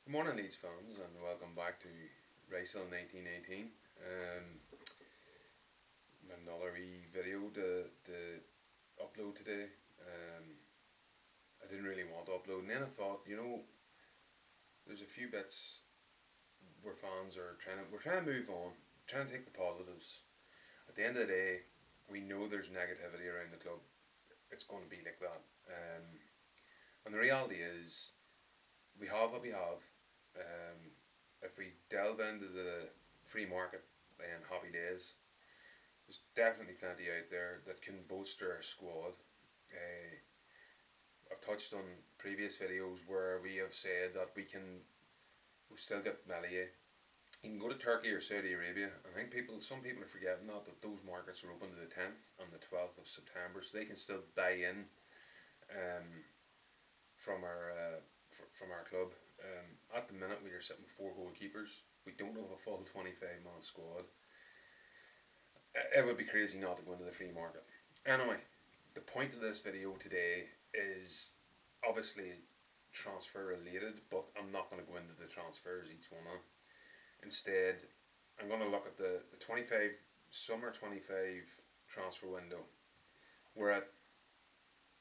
Good morning, Leeds fans, and welcome back to Racel 1918. Another wee video to upload today. Um, I didn't really want to upload, and then I thought, there's a few bits where fans are we're trying to move on, trying to take the positives. At the end of the day, we know there's negativity around the club. It's going to be like that. And the reality is, we have what we have. Um, if we delve into the free market, then happy days. There's definitely plenty out there that can bolster our squad. Uh, I've touched on previous videos where we have said that we've still got Melia. You can go to Turkey or Saudi Arabia. I think some people are forgetting that those markets are open to the 10th and the 12th of September, so they can still buy in um, from our club. At the minute, we are sitting with four goalkeepers. We don't have a full 25-man squad. It would be crazy not to go into the free market. Anyway, the point of this video today is obviously transfer related, but I'm not going to go into the transfers each one on. Instead, I'm going to look at the 25 summer 25 transfer window, where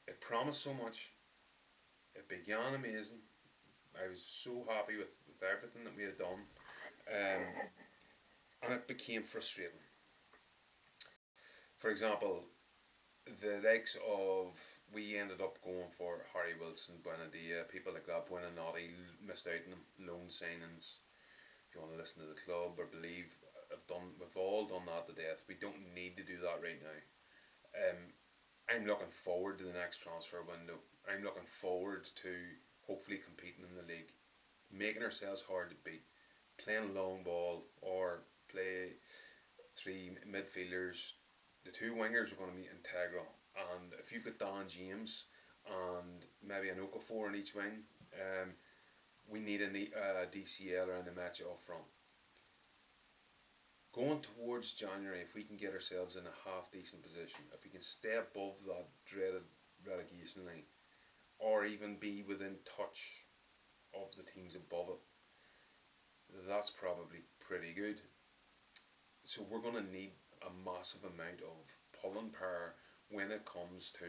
it promised so much. It began amazing. I was so happy with everything that we had done, um, and it became frustrating. For example, the likes of we ended up going for Harry Wilson, Buendia, people like that. Buenanotti missed out on them, loan signings. If you want to listen to the club or believe, we've all done that to death. We don't need to do that right now. Um, I'm looking forward to the next transfer window. I'm looking forward to hopefully competing in the league, making ourselves hard to beat, playing long ball or play three midfielders. The two wingers are going to be integral. And if you've got Don James and maybe an Okafor in each wing, we need a DCL and a match up front. Going towards January, if we can get ourselves in a half decent position, if we can stay above that dreaded relegation line, or even be within touch of the teams above it, that's probably pretty good. So we're going to need a massive amount of pulling power when it comes to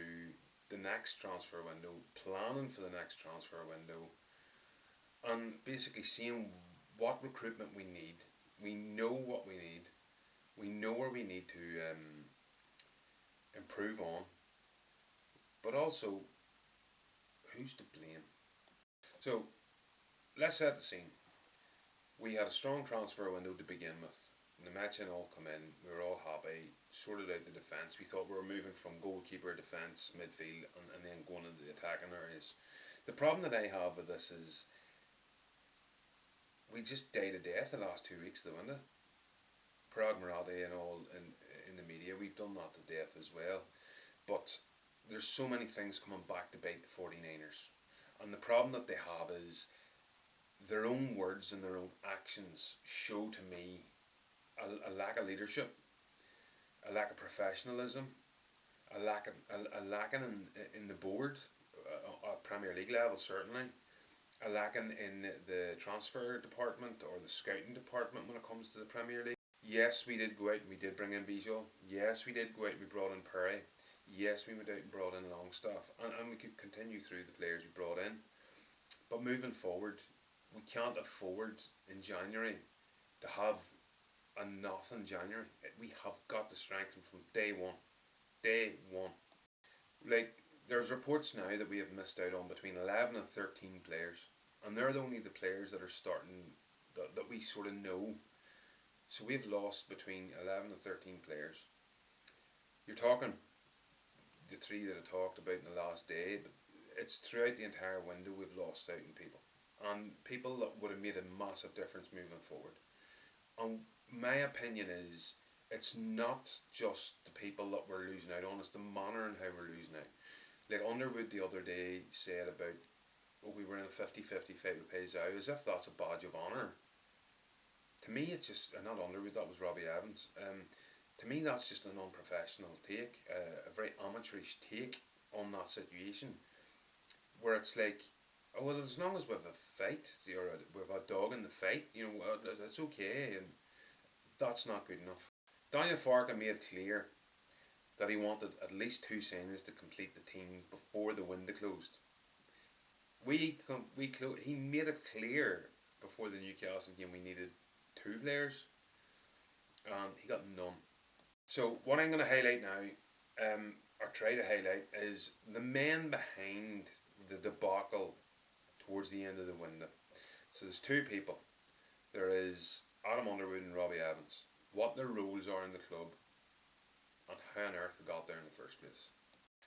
the next transfer window, planning for the next transfer window, and basically seeing what recruitment we need. We know what we need. We know where we need to improve on, but also who's to blame. So let's set the scene. We had a strong transfer window to begin with. The match and all come in. We were all happy. Sorted out the defence. We thought we were moving from goalkeeper, defence, midfield, and then going into the attacking areas. The problem that I have with this is we just died a death the last 2 weeks of the window. Parag Murati and all in the media, we've done that to death as well. But there's so many things coming back to bite the 49ers. And the problem that they have is their own words and their own actions show to me a lack of leadership, a lack of professionalism, a lacking in the board, at Premier League level certainly, a lacking in the transfer department or the scouting department when it comes to the Premier League. Yes, we did go out and we did bring in Bijol. Yes, we did go out and we brought in Perry. Yes, we went out and brought in Longstaff. And we could continue through the players we brought in. But moving forward, we can't afford in January to have enough in January. We have got to strengthen from day one. Day one. Like, there's reports now that we have missed out on between 11 and 13 players. And they're only the players that are starting, that we sort of know. So we've lost between 11 and 13 players. You're talking the three that I talked about in the last day, but it's throughout the entire window we've lost out in people. And people that would have made a massive difference moving forward. And my opinion is it's not just the people that we're losing out on, it's the manner and how we're losing out. Like Underwood the other day said about, oh, we were in a 50-50 fight with Payzao, as if that's a badge of honour. To me, it's just, not Underwood, that was Robbie Evans. To me, that's just an unprofessional take, a very amateurish take on that situation, where it's like, Oh, well, as long as we have a fight, or we have a dog in the fight, that's okay, and that's not good enough. Daniel Farke made clear that he wanted at least two signings to complete the team before the window closed. He made it clear before the Newcastle game we needed two players, and he got none. So what I'm going to highlight now, or try to highlight, is the men behind the debacle towards the end of the window. So there's two people. There is Adam Underwood and Robbie Evans. What their roles are in the club, and how on earth they got there in the first place.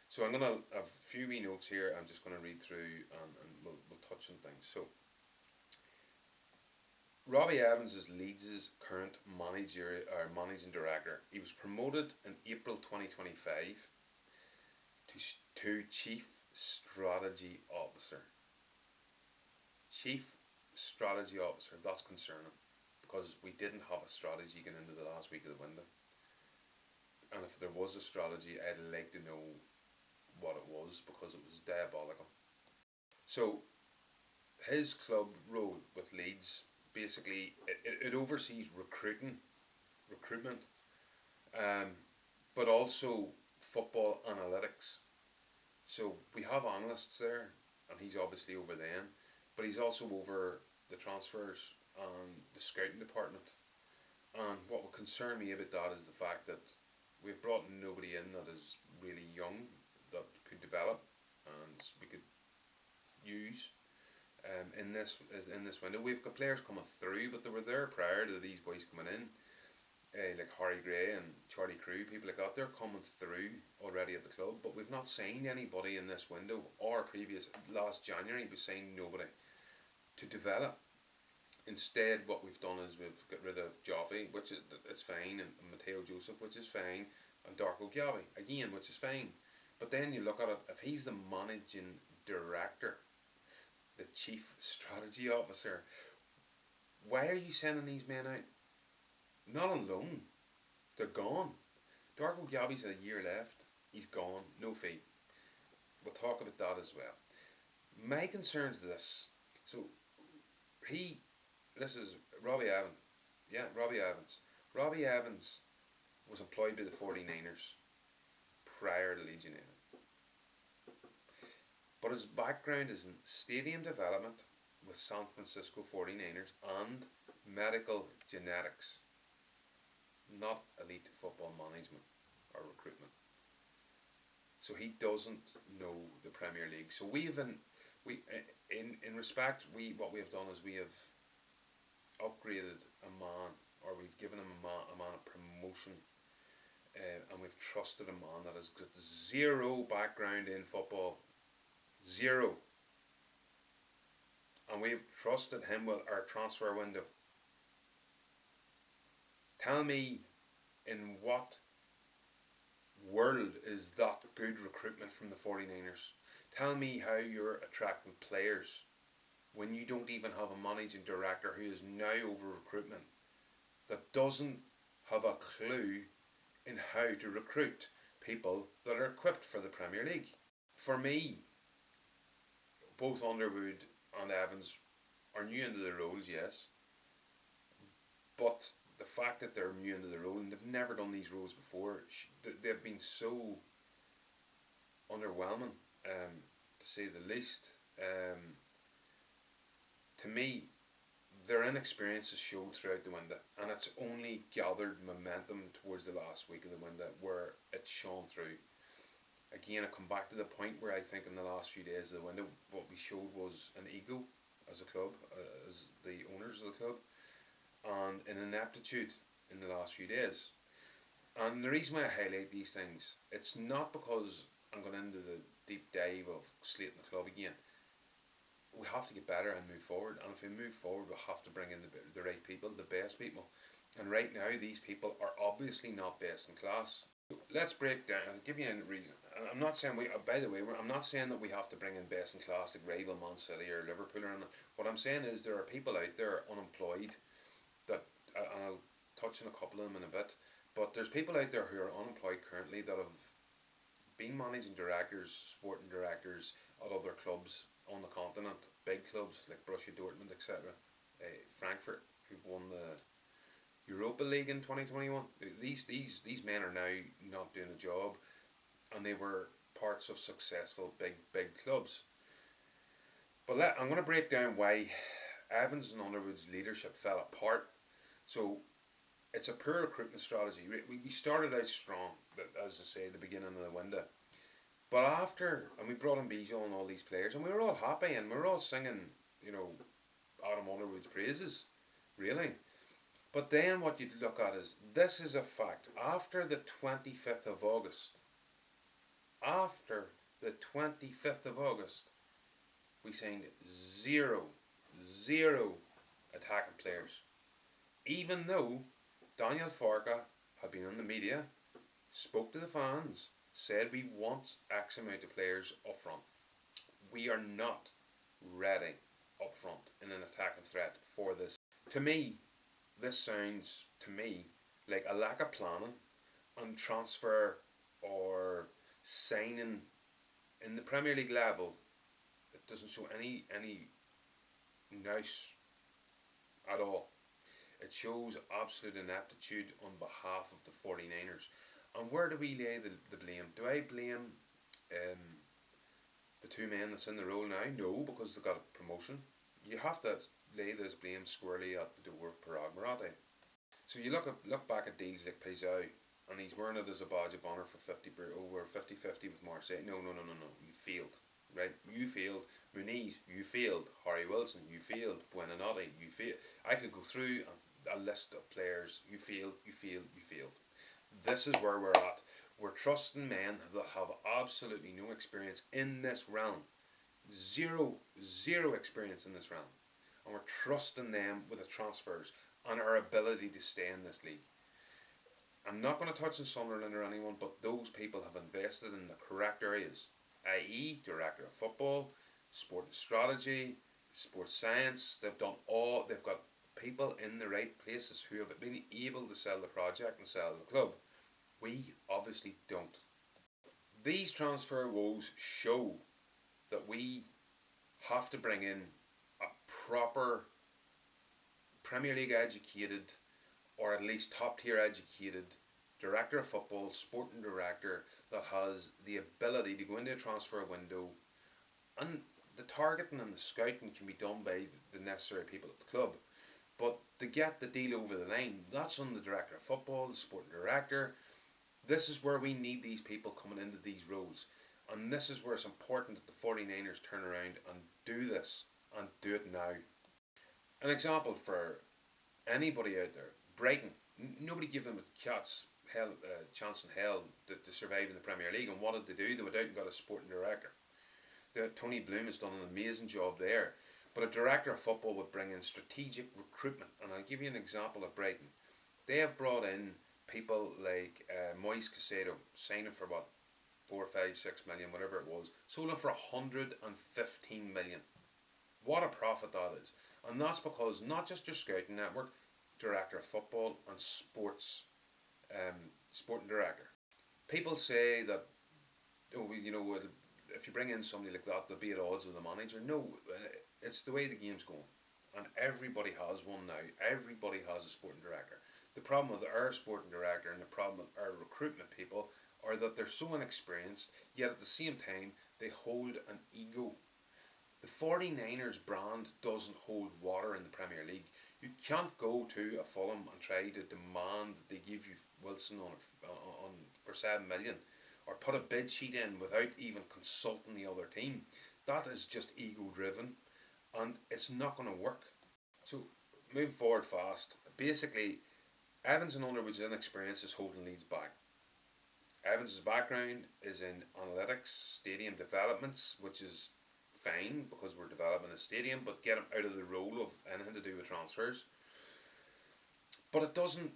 So I'm going to have a few wee notes here. I'm just going to read through, and we'll touch on things. So Robbie Evans is Leeds' current managing director. He was promoted in April 2025 to Chief Strategy Officer. Chief Strategy Officer. That's concerning because we didn't have a strategy going into the last week of the window. And if there was a strategy, I'd like to know what it was because it was diabolical. So his club role with Leeds, basically it oversees recruitment, um, but also football analytics. So we have analysts there, and he's obviously over them, but he's also over the transfers and the scouting department. And what would concern me about that is the fact that we've brought nobody in that is really young that could develop and we could use in this window. We've got players coming through, but they were there prior to these boys coming in, like Harry Gray and Charlie Crew, people like that. They're coming through already at the club, but we've not signed anybody in this window or previous. Last January we signed nobody to develop. Instead, what we've done is we've got rid of Joffe, which is it's fine, and Mateo Joseph, which is fine, and Darko Gyabi again, which is fine. But then you look at it, if he's the managing director, the chief strategy officer, why are you sending these men out? Not on loan. They're gone. Darko Gyabi's had a year left. He's gone. No fee. We'll talk about that as well. My concerns this. So he, this is Robbie Evans. Yeah, Robbie Evans. Robbie Evans was employed by the 49ers prior to Leeds United. But his background is in stadium development with San Francisco 49ers and medical genetics, not elite football management or recruitment. So he doesn't know the Premier League. So in respect, what we have done is we have upgraded a man, or we've given him a man a promotion, and we've trusted a man that has got zero background in football, zero, and we've trusted him with our transfer window. Tell me, in what world is that good recruitment from the 49ers? Tell me how you're attracting players when you don't even have a managing director who is now over recruitment that doesn't have a clue in how to recruit people that are equipped for the Premier League. For me, both Underwood and Evans are new into their roles, yes, but the fact that they're new into the role and they've never done these roles before, they've been so underwhelming, to say the least. To me, their inexperience has showed throughout the window, and it's only gathered momentum towards the last week of the window where it's shone through. Again, I come back to the point where I think in the last few days of the window, what we showed was an ego as a club, as the owners of the club, and an ineptitude in the last few days. And the reason why I highlight these things, it's not because I'm going into the deep dive of slating the club again. We have to get better and move forward. And if we move forward, we have to bring in the right people, the best people. And right now, these people are obviously not best in class. Let's break down. I'll give you a reason. I'm not saying by the way, I'm not saying that we have to bring in best in class like rival Man City or Liverpool or anything. What I'm saying is there are people out there unemployed that, and I'll touch on a couple of them in a bit, but there's people out there who are unemployed currently that have been managing directors, sporting directors at other clubs, on the continent, big clubs like Borussia Dortmund, etc. Frankfurt, who won the Europa League in 2021. These men are now not doing a job, and they were parts of successful big clubs. But I'm going to break down why Evans and Underwood's leadership fell apart. So it's a poor recruitment strategy. We started out strong, as I say, the beginning of the window. But after, and we brought in Bijo and all these players, and we were all happy, and we were all singing, you know, Adam Underwood's praises, really. But then what you look at is, this is a fact. After the 25th of August, we signed zero attacking players. Even though Daniel Farka had been in the media, spoke to the fans, said we want X amount of players up front. We are not ready up front in an attacking threat for this. To me, this sounds to me like a lack of planning and transfer or signing in the Premier League level. It doesn't show any nous at all. It shows absolute ineptitude on behalf of the 49ers. And where do we lay the blame? Do I blame um, the two men that's in the role now? No, because they got a promotion. You have to lay this blame squarely at the door of Parag Marathi. So you look back at deals like Pizarro, and he's wearing it as a badge of honour for 50-50 with Marseille. No. You failed, right? You failed. Muniz, you failed. Harry Wilson, you failed. Buonanotte, you failed. I could go through a list of players. You failed. This is where we're at. We're trusting men that have absolutely no experience in this realm. Zero experience in this realm. And we're trusting them with the transfers and our ability to stay in this league. I'm not going to touch on Sunderland or anyone, but those people have invested in the correct areas, i.e. director of football, sport and strategy, sports science. They've got people in the right places who have been able to sell the project and sell the club. We obviously don't. These transfer woes show that we have to bring in a proper Premier League educated, or at least top tier educated director of football, sporting director that has the ability to go into a transfer window, and the targeting and the scouting can be done by the necessary people at the club. But to get the deal over the line, that's on the director of football, the sporting director. This is where we need these people coming into these roles. And this is where it's important that the 49ers turn around and do this, and do it now. An example for anybody out there, Brighton. Nobody gave them a chance in hell to survive in the Premier League. And what did they do? They went out and got a sporting director. Tony Bloom has done an amazing job there. But a director of football would bring in strategic recruitment. And I'll give you an example of Brighton. They have brought in people like Moise Caicedo, signing for what, 4, 5, 6 million, whatever it was, sold him for 115 million. What a profit that is. And that's because not just your scouting network, director of football and sporting director. People say that, if you bring in somebody like that, they'll be at odds with the manager. No, it's the way the game's going. And everybody has one now. Everybody has a sporting director. The problem with our sporting director and the problem with our recruitment people are that they're so inexperienced, yet at the same time, they hold an ego. The 49ers brand doesn't hold water in the Premier League. You can't go to a Fulham and try to demand that they give you Wilson on for 7 million, or put a bid sheet in without even consulting the other team. That is just ego driven, and it's not going to work. So moving forward fast, basically Evans and Underwood's inexperience is holding Leeds back. Evans' background is in analytics, stadium developments, which is fine because we're developing a stadium, but get him out of the role of anything to do with transfers. But it doesn't.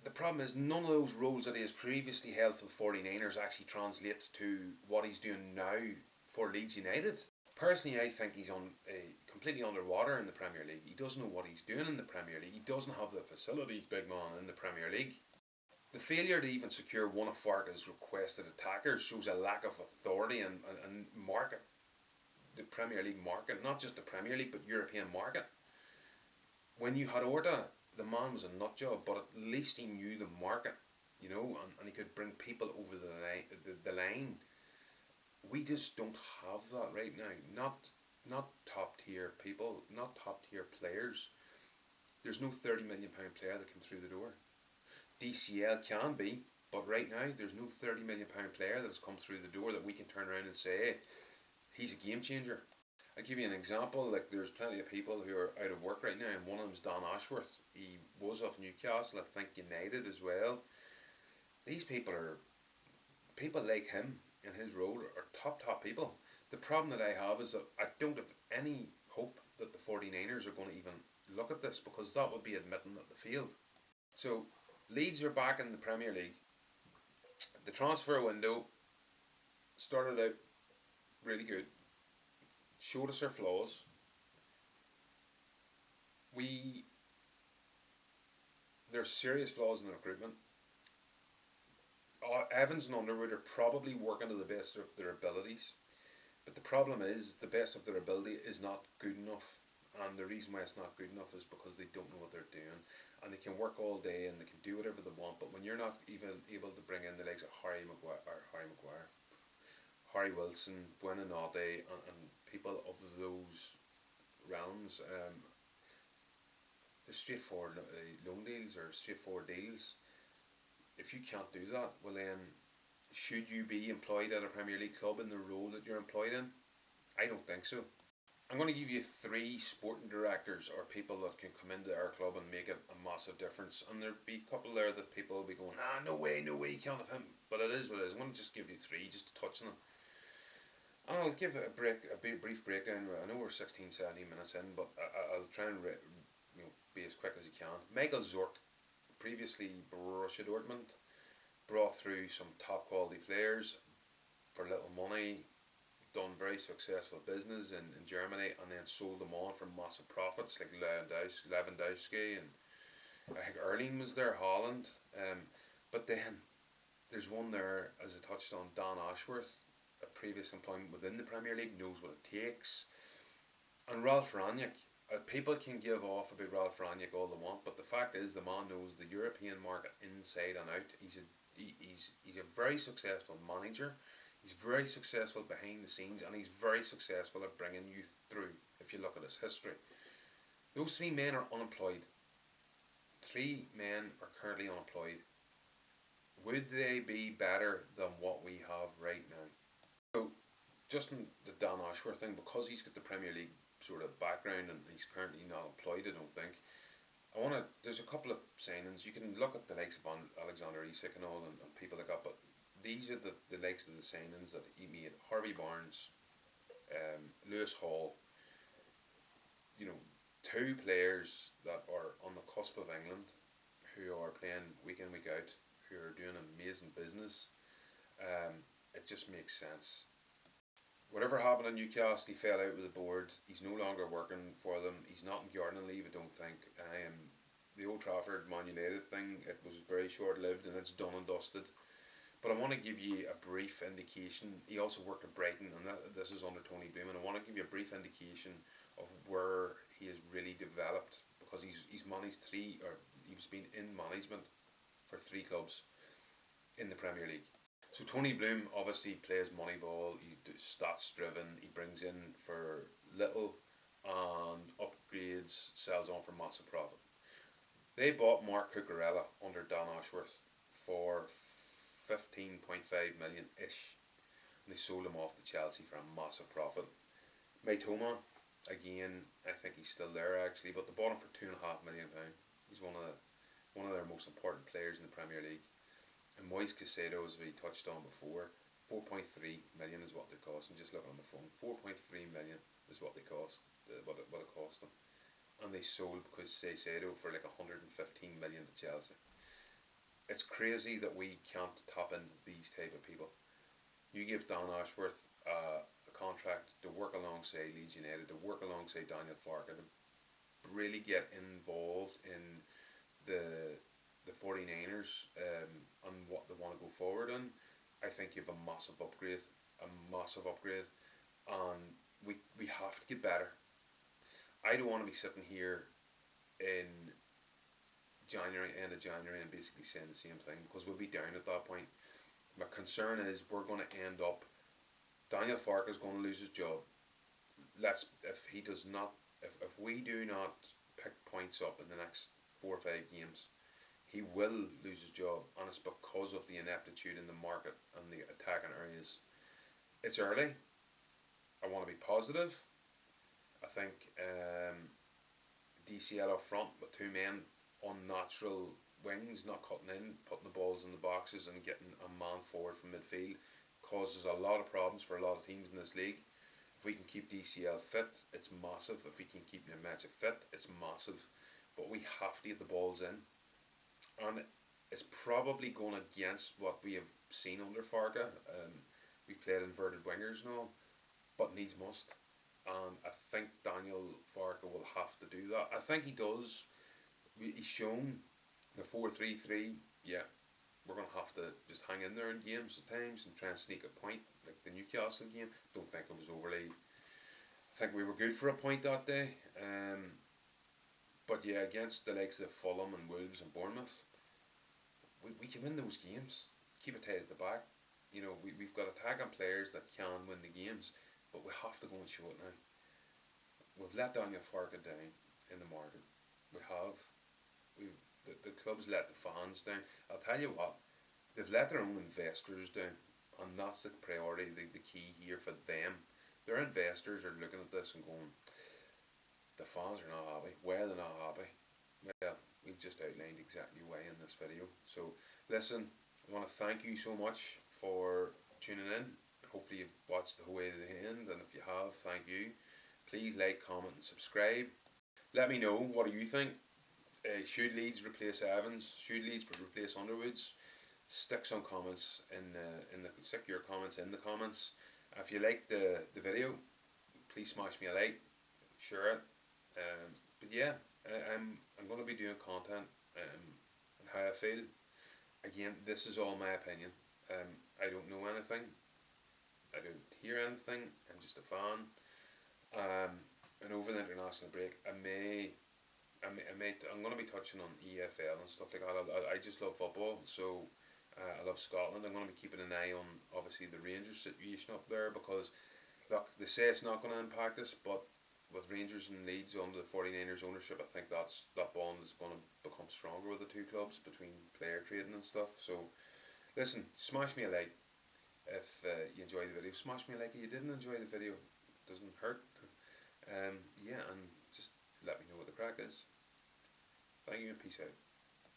The problem is none of those roles that he has previously held for the 49ers actually translate to what he's doing now for Leeds United. Personally, I think he's completely underwater in the Premier League. He doesn't know what he's doing in the Premier League. He doesn't have the facilities, big man, in the Premier League. The failure to even secure one of Farka's requested attackers shows a lack of authority and market the Premier League market, not just the Premier League, but European market. When you had Orta, the man was a nut job, but at least he knew the market, and he could bring people over the line. We just don't have that right now. Not top tier people, not top tier players. There's no £30 million player that came through the door. DCL can be, but right now there's no £30 million player that has come through the door that we can turn around and say, hey, he's a game changer. I'll give you an example. Like, there's plenty of people who are out of work right now, and one of them's Dan Ashworth. He was off Newcastle, I think United as well. These people like him in his role are top people. The problem that I have is that I don't have any hope that the 49ers are going to even look at this, because that would be admitting that they failed. So Leeds are back in the Premier League. The transfer window started out really good, showed us our flaws. There's serious flaws in the recruitment. Evans and Underwood are probably working to the best of their abilities, but the problem is the best of their ability is not good enough. And the reason why it's not good enough is because they don't know what they're doing, and they can work all day and they can do whatever they want. But when you're not even able to bring in the likes of Harry Wilson, Buonanotte, and people of those realms, the straightforward loan deals or straightforward deals. If you can't do that, well then, should you be employed at a Premier League club in the role that you're employed in? I don't think so. I'm going to give you 3 sporting directors or people that can come into our club and make it a massive difference. And there'll be a couple there that people will be going, no way, you can't have him. But it is what it is. I'm going to just give you 3 just to touch on them. And I'll give a brief breakdown. I know we're 16, 17 minutes in, but I'll try and be as quick as you can. Michael Zorc, previously Borussia Dortmund, brought through some top quality players for little money, done very successful business in Germany, and then sold them on for massive profits, like Lewandowski, and I think Erling was there, Holland. But then there's one there, as I touched on, Dan Ashworth, a previous employment within the Premier League, knows what it takes. And Ralph Rangnick. People can give off about Ralph Rangnick all they want, but the fact is the man knows the European market inside and out. He's a very successful manager. He's very successful behind the scenes, and he's very successful at bringing youth through. If you look at his history, those 3 men are unemployed. 3 men are currently unemployed. Would they be better than what we have right now? So, just in the Dan Ashworth thing, because he's got the Premier League sort of background and he's currently not employed, I don't think. There's a couple of signings. You can look at the likes of Alexander Isak and all, and people like that, but these are the likes of the signings that he made. Harvey Barnes, Lewis Hall, 2 players that are on the cusp of England, who are playing week in, week out, who are doing amazing business. It just makes sense. Whatever happened in Newcastle, he fell out with the board. He's no longer working for them. He's not in gardening leave, I don't think. The Old Trafford Man United thing, it was very short-lived and it's done and dusted. But I want to give you a brief indication. He also worked at Brighton, and this is under Tony Bloom, and I want to give you a brief indication of where he has really developed, because he's managed 3, or he's been in management for 3 clubs in the Premier League. So Tony Bloom obviously plays Moneyball. He's stats driven. He brings in for little and upgrades, sells on for massive profit. They bought Mark Cucurella under Dan Ashworth for 15.5 million ish, and they sold him off to Chelsea for a massive profit. Maitoma, again, I think he's still there actually, but they bought him for £2.5 million. He's one of their most important players in the Premier League. And Moise Caicedo, as we touched on before, 4.3 million is what they cost. I'm just looking on the phone. 4.3 million is what they cost. What it cost them, and they sold Caicedo for like 115 million to Chelsea. It's crazy that we can't tap into these type of people. You give Dan Ashworth a contract to work alongside Leeds United, to work alongside Daniel Farke, to really get involved in the 49ers and what they want to go forward in. I think you have a massive upgrade, and we have to get better. I don't want to be sitting here in January, end of January, and basically saying the same thing because we'll be down at that point. My concern is we're going to end up. Daniel Farke is going to lose his job. If he does not, if we do not pick points up in the next 4 or 5 games, he will lose his job, and it's because of the ineptitude in the market and the attacking areas. It's early. I want to be positive. I think DCL up front with two men on natural wings, not cutting in, putting the balls in the boxes and getting a man forward from midfield causes a lot of problems for a lot of teams in this league. If we can keep DCL fit, it's massive. If we can keep Nemanja fit, it's massive. But we have to get the balls in. And it's probably going against what we have seen under Farke. We've played inverted wingers and all, but needs must. And I think Daniel Farke will have to do that. I think he does. He's shown the 4-3-3. Yeah, we're going to have to just hang in there in games at times and try and sneak a point, like the Newcastle game. Don't think it was overly. I think we were good for a point that day. But yeah, against the likes of Fulham and Wolves and Bournemouth, we can win those games. Keep it tight at the back. We've got attacking players that can win the games, but we have to go and show it now. We've let Daniel Farke down in the market. We have. The club's let the fans down. I'll tell you what, they've let their own investors down, and that's the priority, the key here for them. Their investors are looking at this and going, the fans are not happy. Why are they not happy? Well, we've just outlined exactly why in this video. So, listen, I want to thank you so much for tuning in. Hopefully you've watched the whole way to the end, and if you have, thank you. Please like, comment, and subscribe. Let me know, what do you think? Should Leeds replace Evans? Should Leeds replace Underwoods? Stick some comments stick your comments in the comments. If you like the video, please smash me a like, share it. But yeah, I'm going to be doing content and how I feel. Again, this is all my opinion. I don't know anything. I don't hear anything. I'm just a fan. And over the international break, I'm going to be touching on EFL and stuff like that. I just love football, so I love Scotland. I'm going to be keeping an eye on obviously the Rangers situation up there because look, they say it's not going to impact us, but with Rangers and Leeds under the 49ers ownership, I think that bond is going to become stronger with the two clubs between player trading and stuff. So listen, smash me a like if you enjoyed the video. Smash me a like if you didn't enjoy the video. It doesn't hurt. Yeah, and just let me know what the crack is. Thank you and peace out.